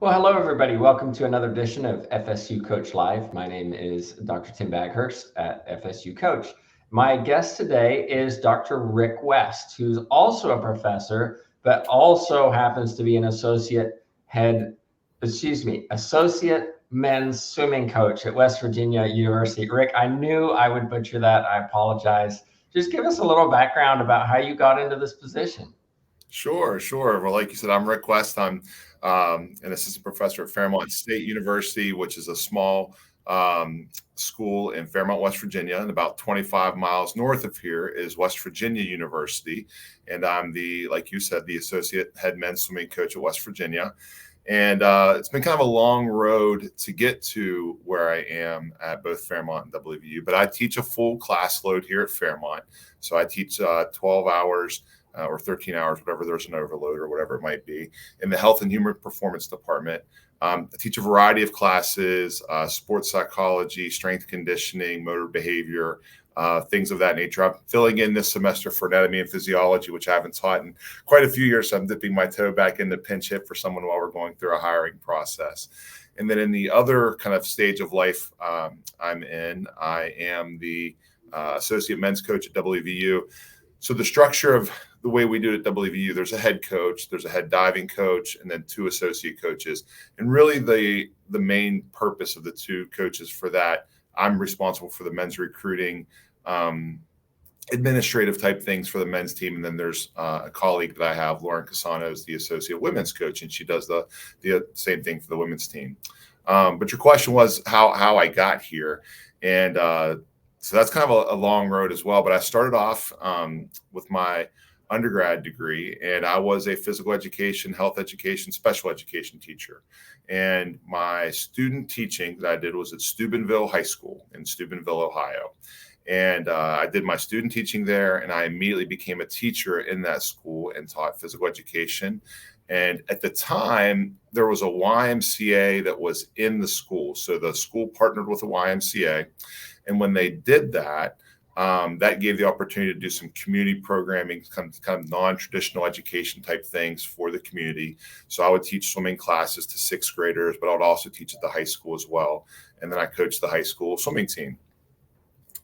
Well, hello, everybody. Welcome to another edition of FSU Coach Live. My name is Dr. Tim Baghurst at FSU Coach. My guest today is Dr. Rick West, who's also a professor, but also happens to be an associate men's swimming coach at West Virginia University. Rick, I knew I would butcher that. I apologize. Just give us a little background about how you got into this position. Sure. Well, like you said, I'm Rick West. I'm an assistant professor at Fairmont State University, which is a small school in Fairmont, West Virginia. And about 25 miles north of here is West Virginia University. And I'm like you said, the associate head men's swimming coach at West Virginia. And it's been kind of a long road to get to where I am at both Fairmont and WVU. But I teach a full class load here at Fairmont. So I teach 12 hours or 13 hours, whatever there's an overload or whatever it might be, in the Health and Human Performance Department. I teach a variety of classes, sports psychology, strength conditioning, motor behavior, things of that nature. I'm filling in this semester for anatomy and physiology, which I haven't taught in quite a few years. So I'm dipping my toe back into pinch hit for someone while we're going through a hiring process. And then in the other kind of stage of life I'm in, I am the associate men's coach at WVU. So the structure of the way we do it at WVU, there's a head coach, there's a head diving coach, and then two associate coaches. And really the main purpose of the two coaches for that, I'm responsible for the men's recruiting, administrative type things for the men's team. And then there's a colleague that I have, Lauren Casano, is the associate women's coach, and she does the same thing for the women's team. But your question was how I got here. And so that's kind of a long road as well. But I started off with my undergrad degree, and I was a physical education, health education, special education teacher. And my student teaching that I did was at Steubenville High School in Steubenville, Ohio. And I did my student teaching there, and I immediately became a teacher in that school and taught physical education. And at the time, there was a YMCA that was in the school. So the school partnered with the YMCA. And when they did that, that gave the opportunity to do some community programming, kind of non-traditional education type things for the community. So I would teach swimming classes to sixth graders, but I would also teach at the high school as well. And then I coached the high school swimming team.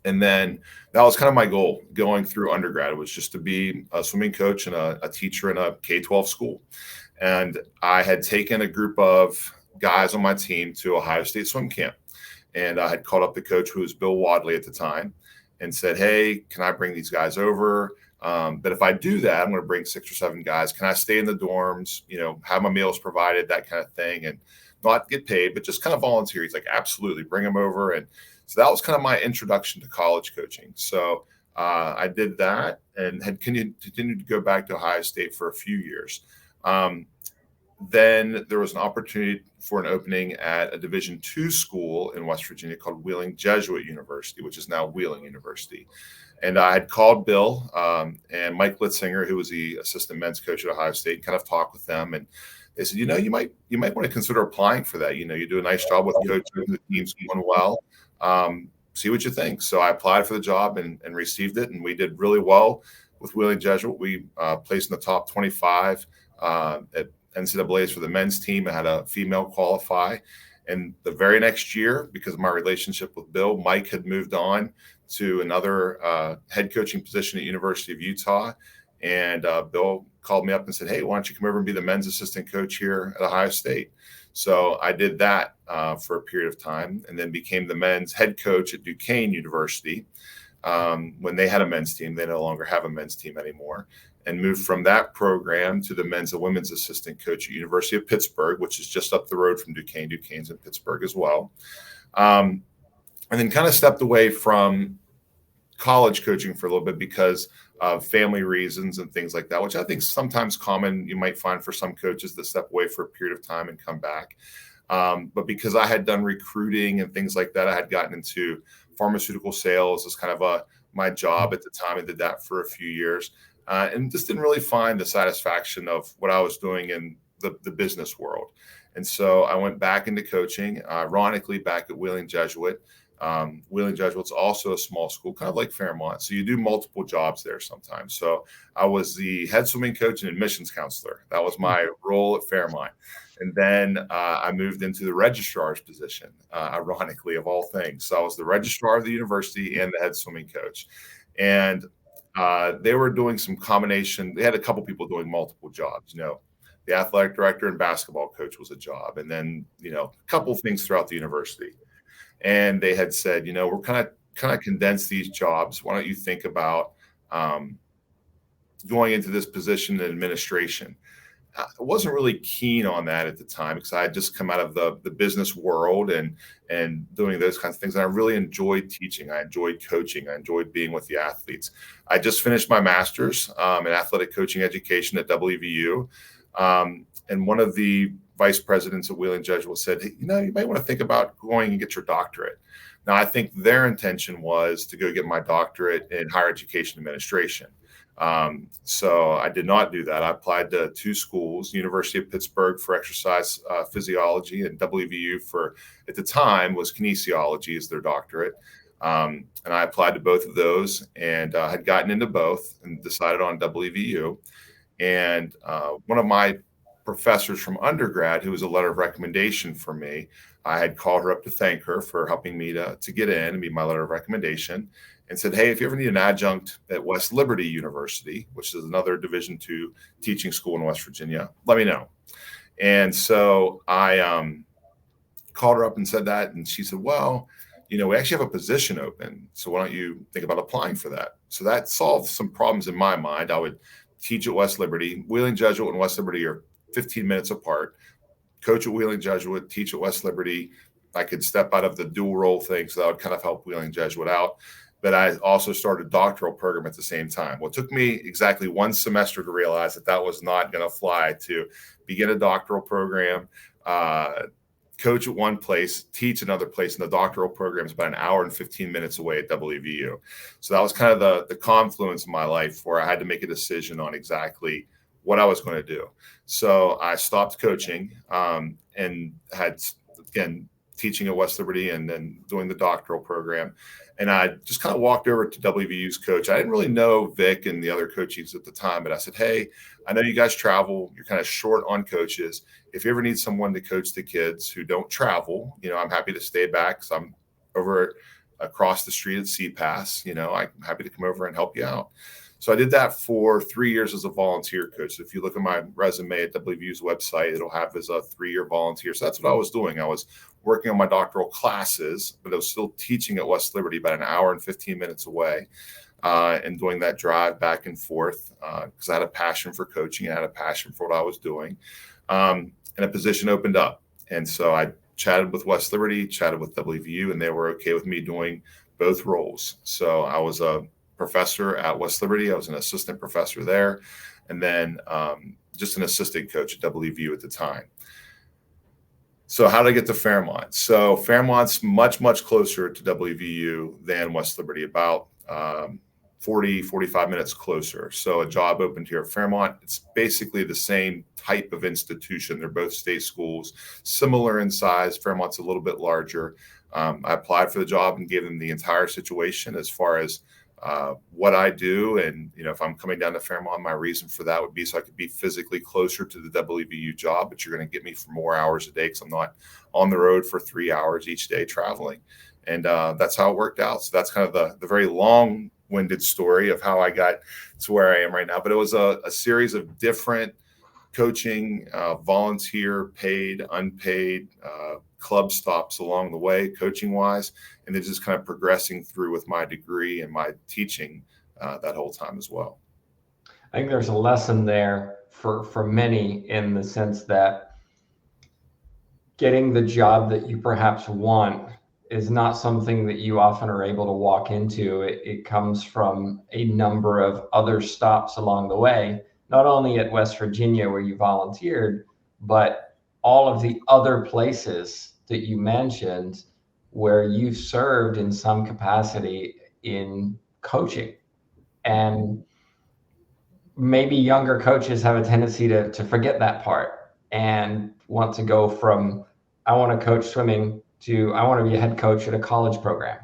And then that was kind of my goal going through undergrad. It was just to be a swimming coach and a teacher in a K-12 school. And I had taken a group of guys on my team to Ohio State swim camp. And I had called up the coach, who was Bill Wadley at the time, and said, hey, can I bring these guys over? But if I do that, I'm going to bring 6 or 7 guys. Can I stay in the dorms, have my meals provided, that kind of thing, and not get paid, but just kind of volunteer? He's like, absolutely, bring them over. And so that was kind of my introduction to college coaching. So I did that and had continued to go back to Ohio State for a few years. Then there was an opportunity for an opening at a Division II school in West Virginia called Wheeling Jesuit University, which is now Wheeling University. And I had called Bill and Mike Litzinger, who was the assistant men's coach at Ohio State, kind of talked with them. And they said, you might want to consider applying for that. You do a nice job with coaching, the team's going well. See what you think. So I applied for the job and received it. And we did really well with Wheeling Jesuit. We placed in the top 25 at NCAA's for the men's team. I had a female qualify. And the very next year, because of my relationship with Bill, Mike had moved on to another head coaching position at University of Utah. And Bill called me up and said, hey, why don't you come over and be the men's assistant coach here at Ohio State? So I did that for a period of time, and then became the men's head coach at Duquesne University. When they had a men's team, they no longer have a men's team anymore. And moved from that program to the men's and women's assistant coach at University of Pittsburgh, which is just up the road from Duquesne. Duquesne's in Pittsburgh as well. And then kind of stepped away from college coaching for a little bit because of family reasons and things like that, which I think is sometimes common. You might find for some coaches that step away for a period of time and come back. But because I had done recruiting and things like that, I had gotten into pharmaceutical sales as kind of my job at the time. I did that for a few years. And just didn't really find the satisfaction of what I was doing in the business world. And so I went back into coaching, ironically back at Wheeling Jesuit. Wheeling Jesuit's also a small school, kind of like Fairmont. So you do multiple jobs there sometimes. So I was the head swimming coach and admissions counselor. That was my role at Fairmont. And then I moved into the registrar's position, ironically, of all things. So I was the registrar of the university and the head swimming coach. And they were doing some combination. They had a couple people doing multiple jobs. The athletic director and basketball coach was a job. And then, a couple things throughout the university. And they had said, we're kind of condense these jobs. Why don't you think about going into this position in administration? I wasn't really keen on that at the time because I had just come out of the business world and doing those kinds of things. And I really enjoyed teaching. I enjoyed coaching. I enjoyed being with the athletes. I just finished my master's in athletic coaching education at WVU. And one of the vice presidents at Wheeling Jesuit said, hey, you might want to think about going and get your doctorate. Now, I think their intention was to go get my doctorate in higher education administration. So I did not do that. I applied to two schools, University of Pittsburgh for exercise physiology and WVU for, at the time, was kinesiology as their doctorate. And I applied to both of those and had gotten into both and decided on WVU. And one of my professors from undergrad, who was a letter of recommendation for me, I had called her up to thank her for helping me to get in and be my letter of recommendation, and said, hey, if you ever need an adjunct at West Liberty University, which is another Division II teaching school in West Virginia, let me know. And so I called her up and said that, and she said, well, we actually have a position open, so why don't you think about applying for that? So that solved some problems in my mind. I would teach at West Liberty. Wheeling Jesuit and West Liberty are 15 minutes apart. Coach at Wheeling Jesuit, teach at West Liberty. I could step out of the dual role thing, so that would kind of help Wheeling Jesuit out. But I also started a doctoral program at the same time. Well, it took me exactly one semester to realize that was not going to fly, to begin a doctoral program, coach at one place, teach another place, and the doctoral program is about an hour and 15 minutes away at WVU. So that was kind of the confluence of my life where I had to make a decision on exactly what I was going to do. So I stopped coaching and had, again, teaching at West Liberty and then doing the doctoral program. And I just kind of walked over to WVU's coach. I didn't really know Vic and the other coaches at the time, but I said, hey, I know you guys travel. You're kind of short on coaches. If you ever need someone to coach the kids who don't travel, I'm happy to stay back because I'm over across the street at CPAS. I'm happy to come over and help you out. So I did that for 3 years as a volunteer coach. So if you look at my resume at WVU's website, it'll have as a 3-year volunteer. So that's what I was doing. I was working on my doctoral classes, but I was still teaching at West Liberty about an hour and 15 minutes away, and doing that drive back and forth because I had a passion for coaching. I had a passion for what I was doing. And a position opened up. And so I chatted with West Liberty, chatted with WVU, and they were okay with me doing both roles. So I was a professor at West Liberty. I was an assistant professor there, and then just an assistant coach at WVU at the time. So how did I get to Fairmont? So Fairmont's much, much closer to WVU than West Liberty, about 45 minutes closer. So a job opened here at Fairmont. It's basically the same type of institution. They're both state schools, similar in size. Fairmont's a little bit larger. I applied for the job and gave them the entire situation as far as what I do. And, if I'm coming down to Fairmont, my reason for that would be so I could be physically closer to the WVU job, but you're going to get me for more hours a day because I'm not on the road for 3 hours each day traveling. And that's how it worked out. So that's kind of the very long-winded story of how I got to where I am right now. But it was a series of different coaching, volunteer, paid, unpaid, club stops along the way, coaching wise, and then just kind of progressing through with my degree and my teaching that whole time as well. I think there's a lesson there for many in the sense that getting the job that you perhaps want is not something that you often are able to walk into. It comes from a number of other stops along the way, not only at West Virginia where you volunteered, but all of the other places that you mentioned where you've served in some capacity in coaching. And maybe younger coaches have a tendency to forget that part and want to go from, I want to coach swimming to I want to be a head coach at a college program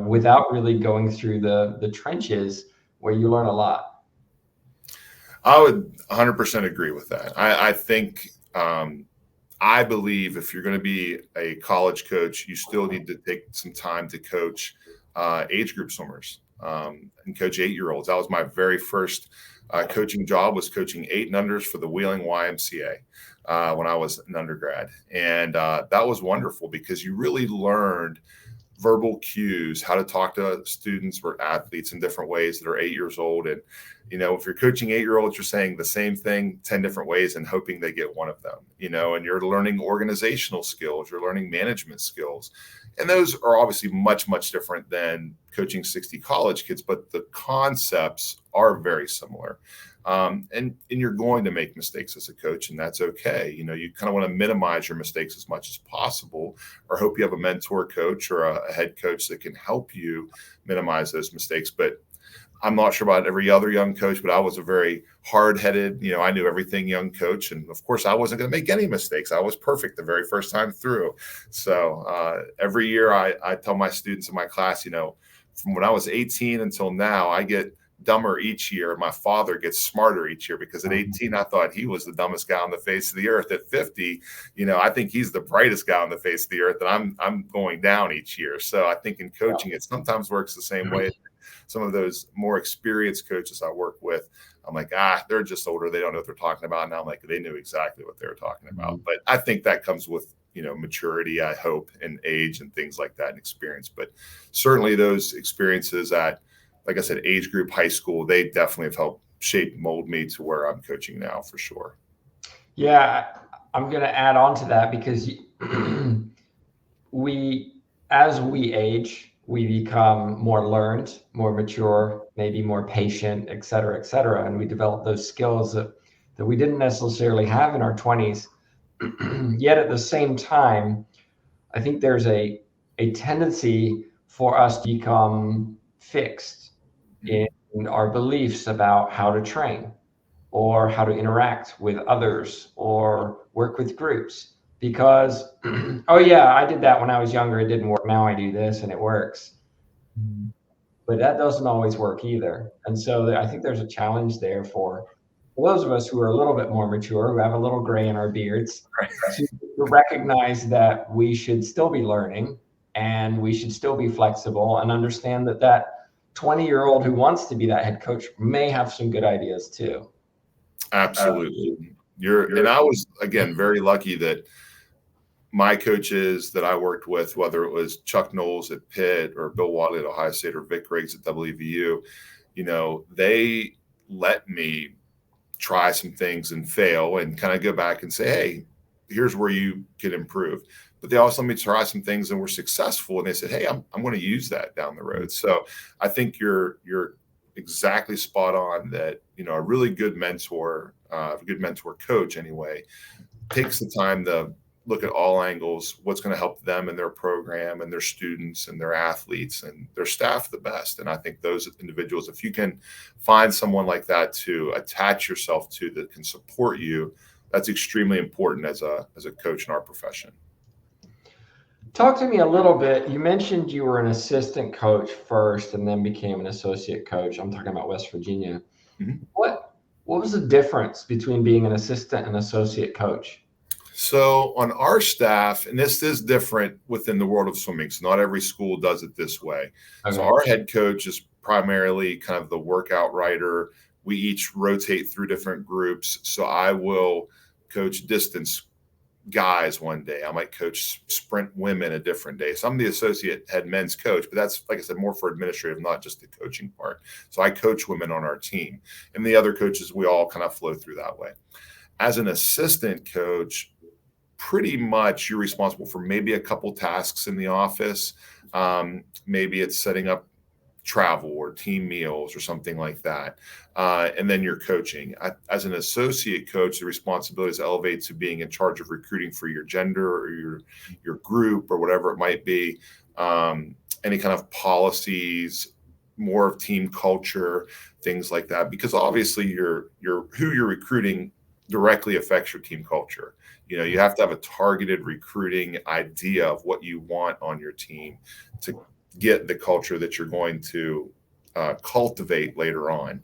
without really going through the trenches where you learn a lot. I would 100% agree with that. I think I believe if you're going to be a college coach, you still need to take some time to coach age group swimmers and coach 8-year-olds. That was my very first coaching job, was coaching 8 and unders for the Wheeling YMCA when I was an undergrad. And that was wonderful because you really learned verbal cues, how to talk to students or athletes in different ways that are 8 years old. And, if you're coaching 8-year-olds, you're saying the same thing 10 different ways and hoping they get one of them, and you're learning organizational skills, you're learning management skills. And those are obviously much, much different than coaching 60 college kids, but the concepts are very similar. And you're going to make mistakes as a coach, and that's okay. You kind of want to minimize your mistakes as much as possible, or hope you have a mentor coach or a head coach that can help you minimize those mistakes. But I'm not sure about every other young coach, but I was a very hard-headed, I knew everything young coach. And of course, I wasn't going to make any mistakes. I was perfect the very first time through. So every year I tell my students in my class, from when I was 18 until now, I get dumber each year. My father gets smarter each year, because at 18, I thought he was the dumbest guy on the face of the earth. At 50, I think he's the brightest guy on the face of the earth, and I'm going down each year. So I think in coaching, it sometimes works the same way. Some of those more experienced coaches I work with, I'm like, they're just older. They don't know what they're talking about. Now I'm like, they knew exactly what they were talking about. But I think that comes with, maturity, I hope, and age and things like that, and experience. But certainly those experiences at, like I said, age group, high school, they definitely have helped shape, mold me to where I'm coaching now, for sure. Yeah, I'm going to add on to that, because as we age, we become more learned, more mature, maybe more patient, et cetera, and we develop those skills that we didn't necessarily have in our 20s. Yet at the same time, I think there's a tendency for us to become fixed in our beliefs about how to train, or how to interact with others, or work with groups. Because, oh yeah, I did that when I was younger, it didn't work. Now I do this and it works. But that doesn't always work either. And so I think there's a challenge there for those of us who are a little bit more mature, who have a little gray in our beards, Right. to recognize that we should still be learning, and we should still be flexible, and understand that 20-year-old who wants to be that head coach may have some good ideas too. Absolutely. And I was, again, very lucky that my coaches that I worked with, whether it was Chuck Knowles at Pitt, or Bill Wadley at Ohio State, or Vic Riggs at WVU, they let me try some things and fail, and kind of go back and say, hey, here's where you can improve. But they also let me try some things and were successful. And they said, hey, I'm going to use that down the road. So I think you're exactly spot on that, a really good mentor, a good mentor coach anyway, takes the time to look at all angles, what's going to help them and their program and their students and their athletes and their staff the best. And I think those individuals, if you can find someone like that to attach yourself to, that can support you, that's extremely important as a coach in our profession. Talk to me a little bit. You mentioned you were an assistant coach first and then became an associate coach. I'm talking about West Virginia. Mm-hmm. What was the difference between being an assistant and associate coach? So on our staff, and this is different within the world of swimming, so not every school does it this way. Okay. So our head coach is primarily kind of the workout writer. We each rotate through different groups. So I will coach distance guys one day. I might coach sprint women a different day. So I'm the associate head men's coach, but that's, like I said, more for administrative, not just the coaching part. So I coach women on our team, and the other coaches, we all kind of flow through that way. As an assistant coach, pretty much you're responsible for maybe a couple tasks in the office. Maybe it's setting up travel or team meals or something like that. And then you're coaching. As an associate coach, the responsibilities elevate to being in charge of recruiting for your gender or your group or whatever it might be. Any kind of policies, more of team culture, things like that. Because obviously you're who you're recruiting directly affects your team culture. You have to have a targeted recruiting idea of what you want on your team to get the culture that you're going to cultivate later on.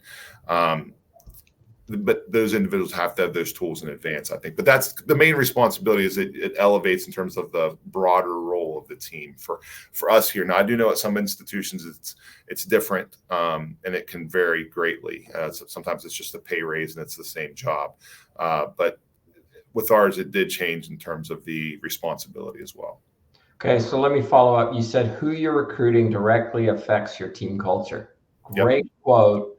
But those individuals have to have those tools in advance, I think. But that's the main responsibility, is it elevates in terms of the broader role of the team for us here. Now, I do know at some institutions it's different, and it can vary greatly. So sometimes it's just a pay raise and it's the same job. But with ours, it did change in terms of the responsibility as well. Okay, so let me follow up. You said who you're recruiting directly affects your team culture. Great quote.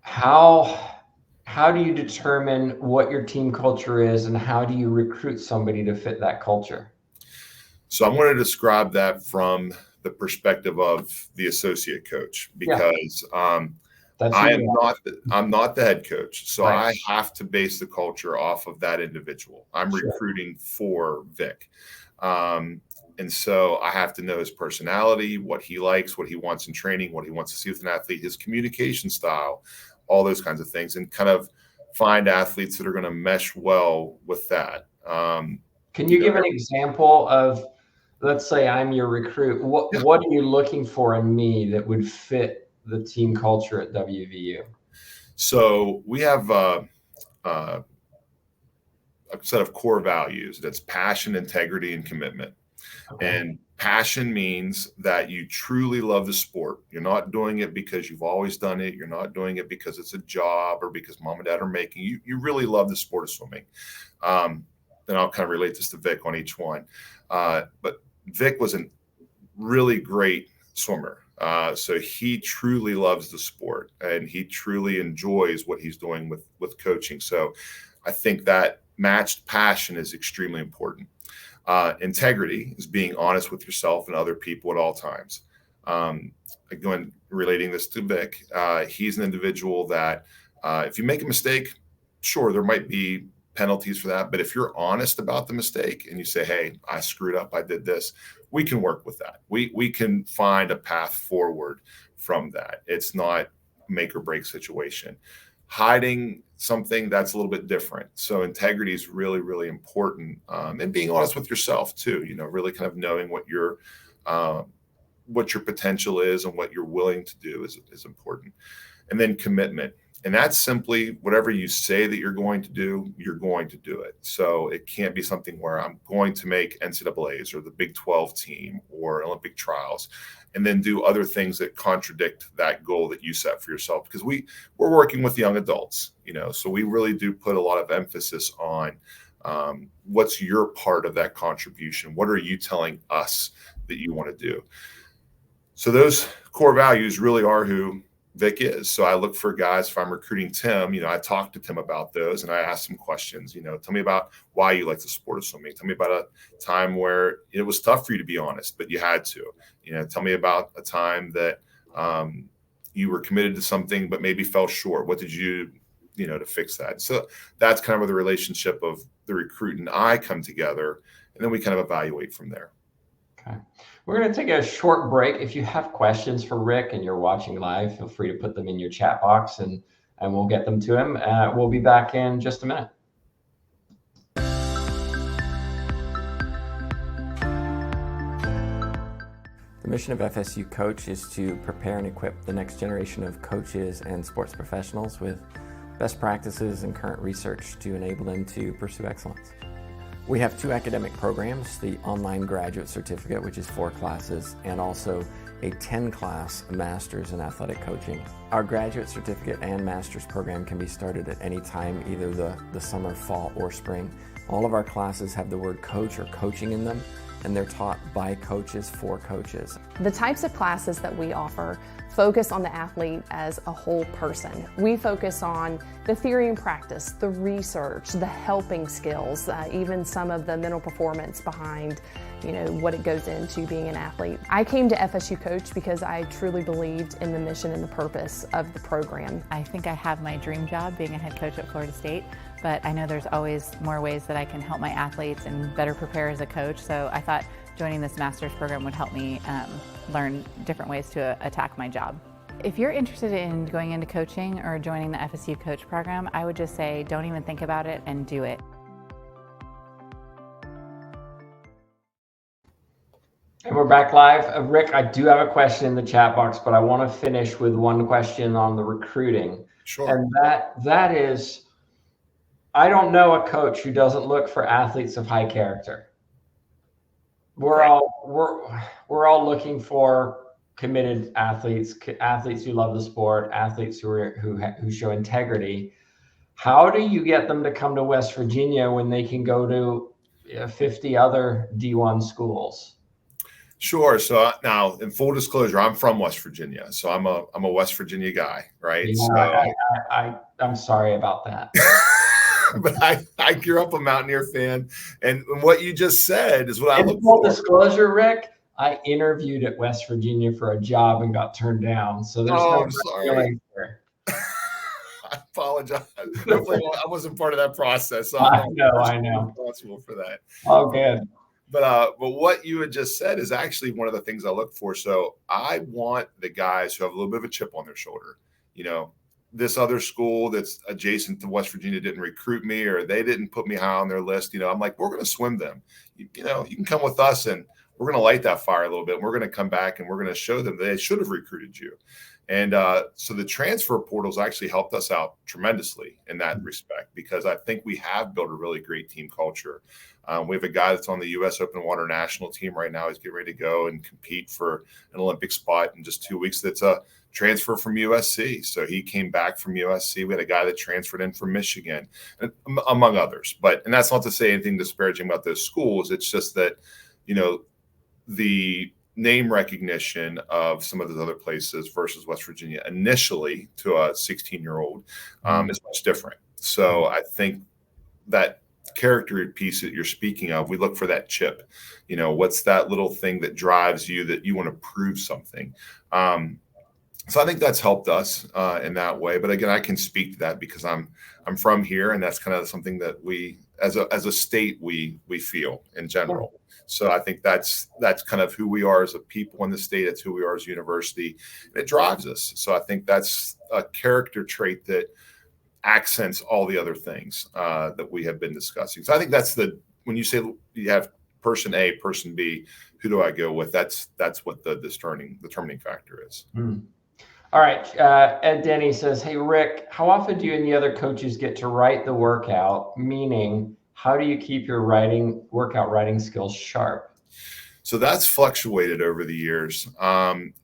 How do you determine what your team culture is, and how do you recruit somebody to fit that culture? So I'm going to describe that from the perspective of the associate coach, because I'm not the head coach. So right. I have to base the culture off of that individual. I'm recruiting for Vic. And so I have to know his personality, what he likes, what he wants in training, what he wants to see with an athlete, his communication style, all those kinds of things, and kind of find athletes that are going to mesh well with that. Can you give an example of, let's say I'm your recruit. What are you looking for in me that would fit the team culture at WVU? So we have a set of core values. That's passion, integrity, and commitment. Okay. And passion means that you truly love the sport. You're not doing it because you've always done it. You're not doing it because it's a job or because mom and dad are making you. You really love the sport of swimming. And I'll kind of relate this to Vic on each one. But Vic was a really great swimmer. So he truly loves the sport, and he truly enjoys what he's doing with coaching. So I think that matched passion is extremely important. Integrity is being honest with yourself and other people at all times. Again, relating this to Vic, he's an individual that if you make a mistake, sure, there might be penalties for that. But if you're honest about the mistake and you say, hey, I screwed up, I did this, we can work with that. We can find a path forward from that. It's not make or break situation. Hiding something, that's a little bit different. So integrity is really, really important. And being honest with yourself too, really kind of knowing what your potential is and what you're willing to do is important. And then commitment. And that's simply whatever you say that you're going to do, you're going to do it. So it can't be something where I'm going to make NCAAs or the Big 12 team or Olympic trials and then do other things that contradict that goal that you set for yourself. Because we're working with young adults, so we really do put a lot of emphasis on what's your part of that contribution? What are you telling us that you want to do? So those core values really are who Vic is. So I look for guys, if I'm recruiting Tim, I talk to Tim about those and I ask him questions, tell me about why you like the sport of swimming. Tell me about a time where it was tough for you to be honest, but you had to, tell me about a time that you were committed to something, but maybe fell short. What did you, to fix that? So that's kind of where the relationship of the recruit and I come together, and then we kind of evaluate from there. Okay. We're going to take a short break. If you have questions for Rick and you're watching live, feel free to put them in your chat box and we'll get them to him. We'll be back in just a minute. The mission of FSU Coach is to prepare and equip the next generation of coaches and sports professionals with best practices and current research to enable them to pursue excellence. We have 2 academic programs, the online graduate certificate, which is 4 classes, and also a 10-class master's in athletic coaching. Our graduate certificate and master's program can be started at any time, either the summer, fall, or spring. All of our classes have the word coach or coaching in them, and they're taught by coaches for coaches. The types of classes that we offer focus on the athlete as a whole person. We focus on the theory and practice, the research, the helping skills, even some of the mental performance behind, what it goes into being an athlete. I came to FSU Coach because I truly believed in the mission and the purpose of the program. I think I have my dream job being a head coach at Florida State, but I know there's always more ways that I can help my athletes and better prepare as a coach. So I thought joining this master's program would help me learn different ways to attack my job. If you're interested in going into coaching or joining the FSU Coach program, I would just say don't even think about it and do it. And we're back live. Rick, I do have a question in the chat box, but I want to finish with one question on the recruiting. Sure. And that is, I don't know a coach who doesn't look for athletes of high character. We're all looking for committed athletes who love the sport, athletes who show integrity. How do you get them to come to West Virginia when they can go to 50 other D1 schools? Sure. So now, in full disclosure, I'm from West Virginia, so I'm a West Virginia guy, right? Yeah, so I'm sorry about that. But I grew up a Mountaineer fan, and what you just said is what I look full for. Disclosure, Rick, I interviewed at West Virginia for a job and got turned down. So there's no sorry. there. I apologize. Hopefully, I wasn't part of that process. So I know. Responsible for that. Oh, good. But what you had just said is actually one of the things I look for. So I want the guys who have a little bit of a chip on their shoulder. You know, this other school that's adjacent to West Virginia didn't recruit me, or they didn't put me high on their list. You know, I'm like, we're going to swim them. You can come with us, and we're going to light that fire a little bit. We're going to come back and we're going to show them they should have recruited you. And so the transfer portals actually helped us out tremendously in that respect, because I think we have built a really great team culture. We have a guy that's on the U.S. Open Water national team right now. He's getting ready to go and compete for an Olympic spot in just 2 weeks. That's a transfer from USC. So he came back from USC. We had a guy that transferred in from Michigan, among others. And that's not to say anything disparaging about those schools. It's just that, the name recognition of some of those other places versus West Virginia initially to a 16-year-old is much different. So I think that character piece that you're speaking of, we look for that chip. What's that little thing that drives you, that you want to prove something? So I think that's helped us in that way. But again, I can speak to that because I'm from here, and that's kind of something that we, as a state, we feel in general. So I think that's kind of who we are as a people in the state. It's who we are as a university, and it drives us. So I think that's a character trait that accents all the other things that we have been discussing. So I think that's when you say you have person A, person B, who do I go with? That's what the determining factor is. All right. Ed Denny says, hey, Rick, how often do you and the other coaches get to write the workout? Meaning, how do you keep your workout writing skills sharp? So that's fluctuated over the years.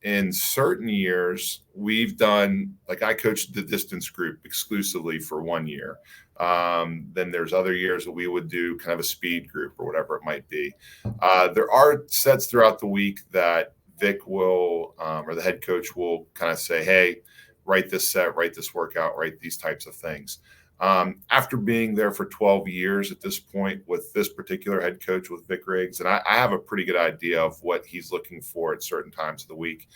In certain years, we've done, like I coached the distance group exclusively for 1 year. Then there's other years that we would do kind of a speed group or whatever it might be. There are sets throughout the week that Vic will, or the head coach will kind of say, hey, write this set, write this workout, write these types of things. After being there for 12 years at this point with this particular head coach, with Vic Riggs, and I have a pretty good idea of what he's looking for at certain times of the week.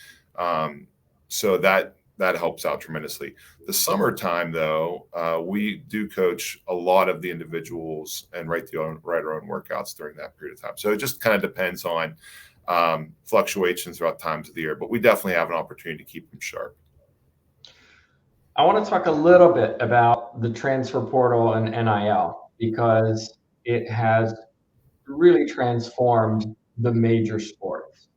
So that helps out tremendously. The summertime, though, we do coach a lot of the individuals and write our own workouts during that period of time. So it just kind of depends on fluctuations throughout times of the year, but we definitely have an opportunity to keep them sharp. I want to talk a little bit about the transfer portal and NIL, because it has really transformed the major sports.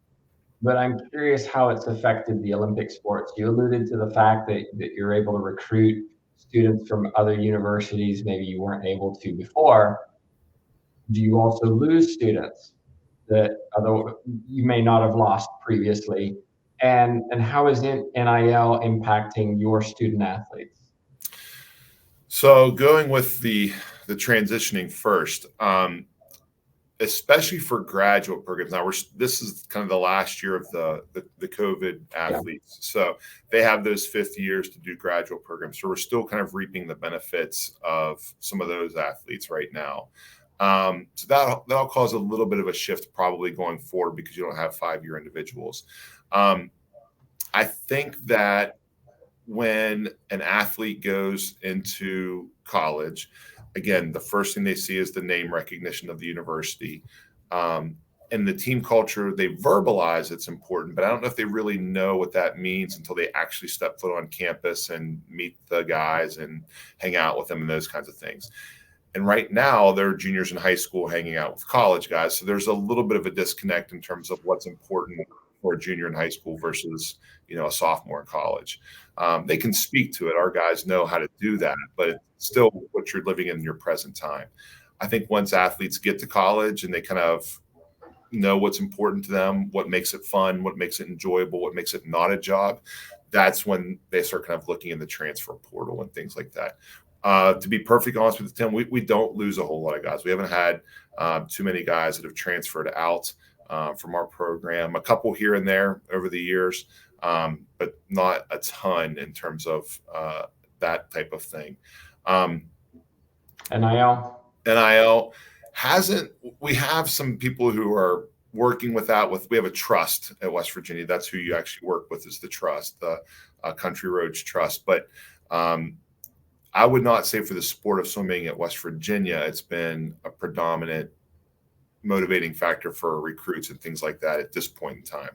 But I'm curious how it's affected the Olympic sports. You alluded to the fact that you're able to recruit students from other universities maybe you weren't able to before. Do you also lose students that you may not have lost previously? And how is NIL impacting your student athletes? So going with the transitioning first, especially for graduate programs. Now this is kind of the last year of the COVID athletes. Yeah. So they have those 5th years to do graduate programs. So we're still kind of reaping the benefits of some of those athletes right now. So that'll cause a little bit of a shift probably going forward, because you don't have 5-year individuals. I think that when an athlete goes into college, again, the first thing they see is the name recognition of the university. and the team culture, they verbalize it's important, but I don't know if they really know what that means until they actually step foot on campus and meet the guys and hang out with them and those kinds of things. And right now they're juniors in high school hanging out with college guys. So there's a little bit of a disconnect in terms of what's important for a junior in high school versus, a sophomore in college. They can speak to it. Our guys know how to do that, but it's still what you're living in your present time. I think once athletes get to college and they kind of know what's important to them, what makes it fun, what makes it enjoyable, what makes it not a job, that's when they start kind of looking in the transfer portal and things like that. To be perfectly honest with you, Tim, we don't lose a whole lot of guys. We haven't had too many guys that have transferred out from our program. A couple here and there over the years, but not a ton in terms of that type of thing. NIL hasn't. We have some people who are working with that. We have a trust at West Virginia. That's who you actually work with, is the trust, the Country Roads Trust. But I would not say for the sport of swimming at West Virginia, it's been a predominant motivating factor for recruits and things like that at this point in time.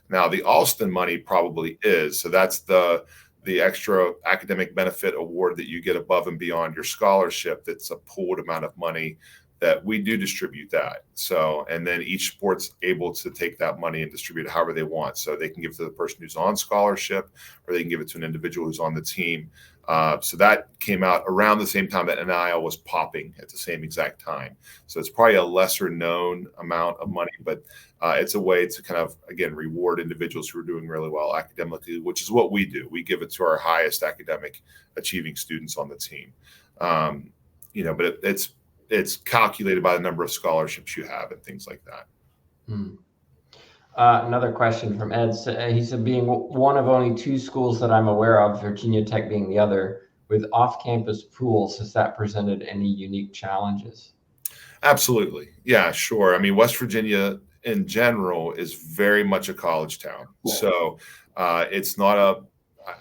Now, the Alston money probably is. So that's the extra academic benefit award that you get above and beyond your scholarship. That's a pooled amount of money that we do distribute that. So, and then each sport's able to take that money and distribute it however they want. So they can give it to the person who's on scholarship, or they can give it to an individual who's on the team. So that came out around the same time that NIL was popping at the same exact time. So it's probably a lesser known amount of money, but it's a way to kind of, again, reward individuals who are doing really well academically, which is what we do. We give it to our highest academic achieving students on the team. But it's calculated by the number of scholarships you have and things like that. Another question from Ed. He said, being one of only two schools that I'm aware of, Virginia Tech being the other, with off-campus pools, has that presented any unique challenges? Absolutely. Yeah, sure. I mean, West Virginia in general is very much a college town. So it's not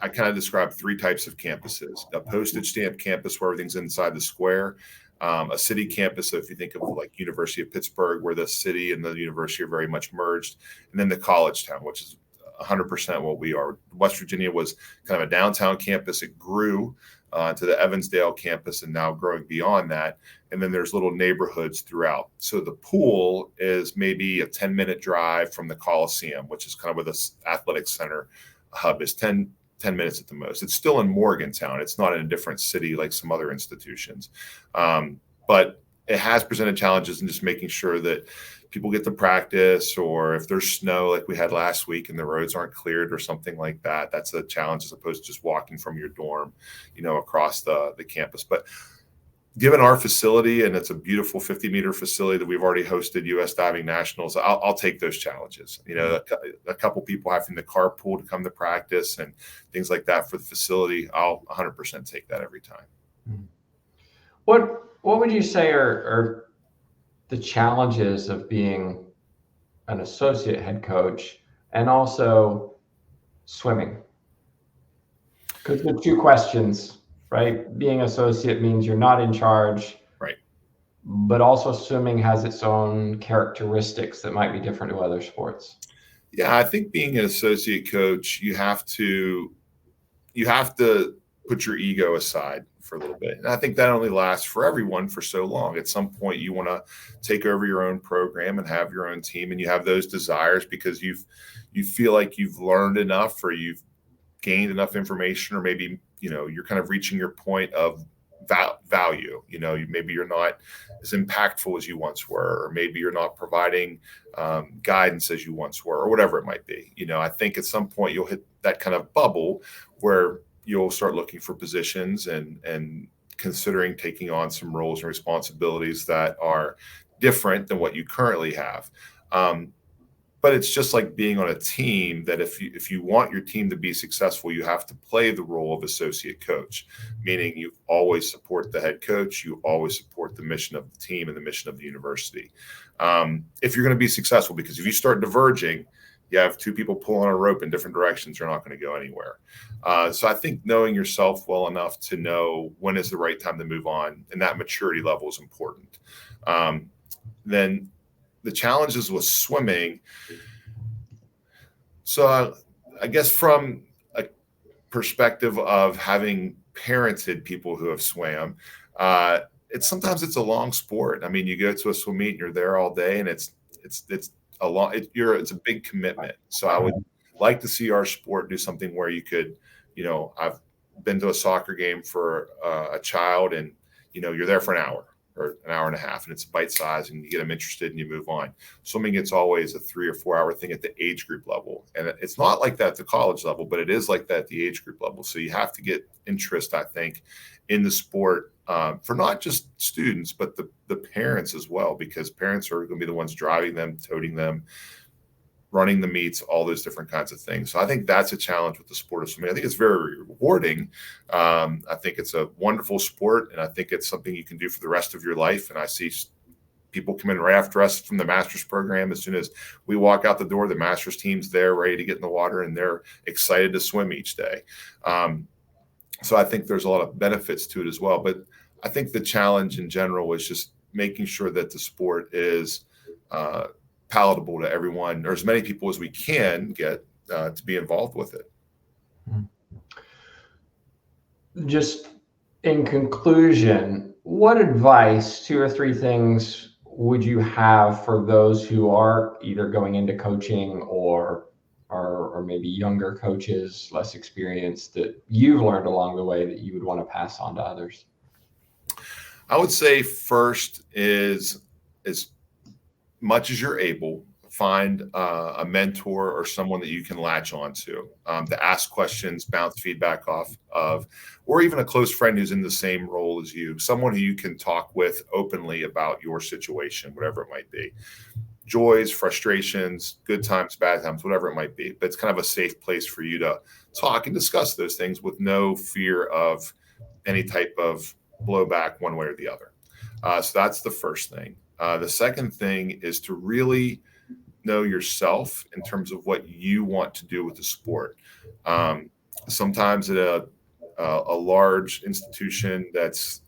I kind of describe three types of campuses: a postage stamp campus where everything's inside the square, a city campus. So if you think of like University of Pittsburgh, where the city and the university are very much merged, and then the college town, which is 100% what we are. West Virginia was kind of a downtown campus. It grew to the Evansdale campus and now growing beyond that. And then there's little neighborhoods throughout. So the pool is maybe a 10-minute drive from the Coliseum, which is kind of where the athletic center hub is. 10 minutes at the most. It's still in Morgantown. It's not in a different city like some other institutions. But it has presented challenges in just making sure that people get to practice, or if there's snow like we had last week and the roads aren't cleared or something like that, that's a challenge as opposed to just walking from your dorm, across the campus. But given our facility, and it's a beautiful 50-meter facility that we've already hosted U.S. Diving Nationals, I'll take those challenges. A couple people having to carpool to come to practice and things like that for the facility, I'll 100% take that every time. What would you say are the challenges of being an associate head coach and also swimming? Because the two questions, right? Being associate means you're not in charge, right? But also swimming has its own characteristics that might be different to other sports. Yeah, I think being an associate coach, you have to put your ego aside for a little bit. And I think that only lasts for everyone for so long. At some point, you want to take over your own program and have your own team, and you have those desires because you feel like you've learned enough, or you've gained enough information, or maybe you're kind of reaching your point of value. Maybe you're not as impactful as you once were, or maybe you're not providing guidance as you once were, or whatever it might be. I think at some point you'll hit that kind of bubble where you'll start looking for positions and considering taking on some roles and responsibilities that are different than what you currently have. But it's just like being on a team, that if you want your team to be successful, you have to play the role of associate coach, meaning you always support the head coach, you always support the mission of the team and the mission of the university. If you're going to be successful, because if you start diverging, you have two people pulling a rope in different directions, you're not going to go anywhere. So I think knowing yourself well enough to know when is the right time to move on, and that maturity level is important. Then the challenges with swimming. So I guess from a perspective of having parented people who have swam, sometimes it's a long sport. I mean, you go to a swim meet and you're there all day, and it's a big commitment. So I would like to see our sport do something where you could, I've been to a soccer game for a child, and you're there for an hour or an hour and a half, and it's bite size, and you get them interested and you move on. Swimming, it's always a 3 or 4 hour thing at the age group level, and it's not like that at the college level, but it is like that at the age group level. So you have to get interest, I think, in the sport for not just students, but the parents as well, because parents are going to be the ones driving them, toting them, running the meets, all those different kinds of things. So I think that's a challenge with the sport of swimming. I think it's very rewarding. I think it's a wonderful sport, and I think it's something you can do for the rest of your life. And I see people come in right after us from the master's program. As soon as we walk out the door, the master's team's there ready to get in the water, and they're excited to swim each day. So I think there's a lot of benefits to it as well. But I think the challenge in general is just making sure that the sport is palatable to everyone, or as many people as we can get to be involved with it. Just in conclusion, what advice, 2 or 3 things, would you have for those who are either going into coaching or maybe younger coaches, less experienced, that you've learned along the way that you would want to pass on to others? I would say first is, as much as you're able, find a mentor or someone that you can latch onto, to ask questions, bounce feedback off of, or even a close friend who's in the same role as you, someone who you can talk with openly about your situation, whatever it might be. Joys, frustrations, good times, bad times, whatever it might be. But it's kind of a safe place for you to talk and discuss those things with no fear of any type of blowback one way or the other. So that's the first thing. The second thing is to really know yourself in terms of what you want to do with the sport. Sometimes at a large institution that's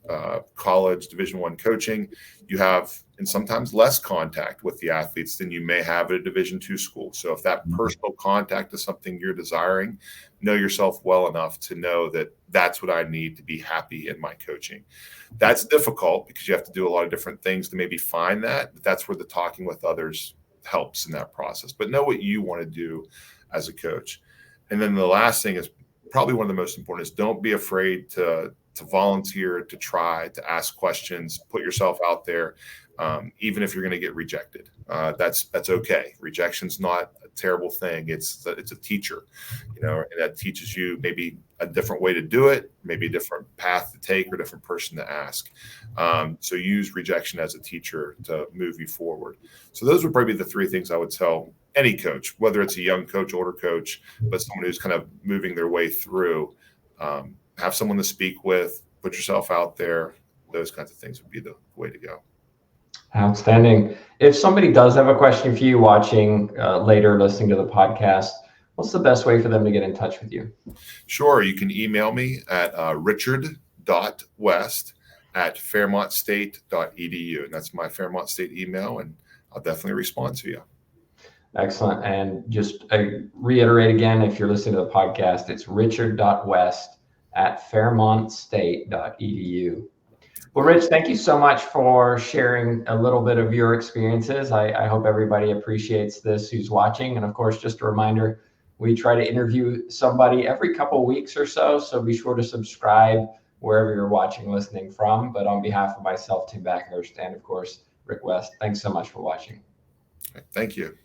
college Division I coaching, you have, and sometimes less contact with the athletes than you may have at a Division II school. So if that personal contact is something you're desiring, know yourself well enough to know that that's what I need to be happy in my coaching. That's difficult because you have to do a lot of different things to maybe find that, but that's where the talking with others helps in that process. But know what you want to do as a coach. And then the last thing is probably one of the most important is don't be afraid to volunteer, to try, to ask questions, put yourself out there, even if you're going to get rejected. That's okay. Rejection's not a terrible thing. It's a teacher, and that teaches you maybe a different way to do it, maybe a different path to take or a different person to ask. So use rejection as a teacher to move you forward. So those would probably be the 3 things I would tell any coach, whether it's a young coach, older coach, but someone who's kind of moving their way through. Have someone to speak with, put yourself out there. Those kinds of things would be the way to go. Outstanding. If somebody does have a question for you watching later, listening to the podcast, what's the best way for them to get in touch with you? Sure. You can email me at richard.west@fairmontstate.edu. And that's my Fairmont State email, and I'll definitely respond to you. Excellent. And just reiterate again, if you're listening to the podcast, it's richard.west@fairmontstate.edu. Well, Rich, thank you so much for sharing a little bit of your experiences. I hope everybody appreciates this who's watching. And of course, just a reminder, we try to interview somebody every couple of weeks or so. So be sure to subscribe wherever you're watching, listening from. But on behalf of myself, Tim Backhurst, and of course, Rick West, thanks so much for watching. Thank you.